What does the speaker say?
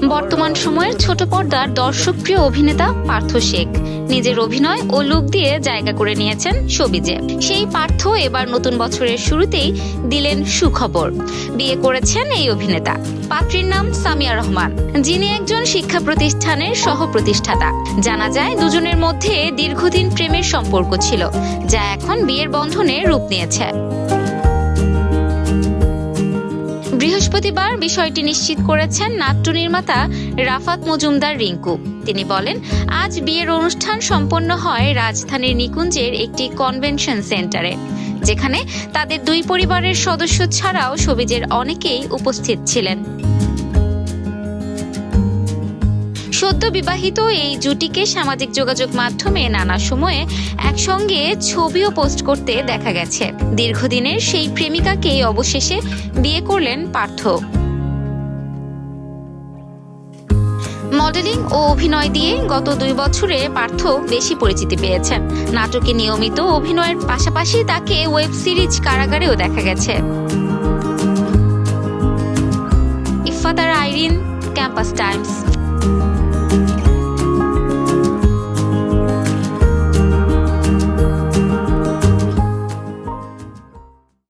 বর্তমান সময়ের ছোট পর্দার দর্শকপ্রিয় অভিনেতা পার্থ শেখ নিজের অভিনয় ও লুক দিয়ে জায়গা করে নিয়েছেন শোবিজে। সেই পার্থ এবার নতুন বছরের শুরুতেই দিলেন সুখবর। বিয়ে করেছেন এই অভিনেতা। পাত্রীর নাম সামিয়া রহমান, যিনি একজন শিক্ষা প্রতিষ্ঠানের সহ প্রতিষ্ঠাতা। জানা যায় দুজনের মধ্যে দীর্ঘদিন প্রেমের সম্পর্ক ছিল, যা এখন বিয়ের বন্ধনে রূপ নিয়েছে। বৃহস্পতিবার বিষয়টি নিশ্চিত করেছেন নাট্য নির্মাতা রাফাত মজুমদার রিংকু। তিনি বলেন, আজ বিয়ের অনুষ্ঠান সম্পন্ন হয় রাজধানীর নিকুঞ্জের একটি কনভেনশন সেন্টারে, যেখানে তাদের দুই পরিবারের সদস্য ছাড়াও শোবিজের অনেকেই উপস্থিত ছিলেন। সদ্য বিবাহিত এই জুটিকে সামাজিক যোগাযোগ মাধ্যমে নানা সময়ে একসঙ্গে ছবিও পোস্ট করতে দেখা গেছে। দীর্ঘদিনের সেই প্রেমিকাকেই অবশেষে বিয়ে করলেন পার্থ। মডেলিং ও অভিনয় দিয়ে গত 2 বছরে পার্থ বেশি পরিচিতি পেয়েছেন। নাটকে নিয়মিত অভিনয়ের পাশাপাশি তাকে ওয়েব সিরিজ কারাগারেও দেখা গেছে। Ifat Irin, Campus Times.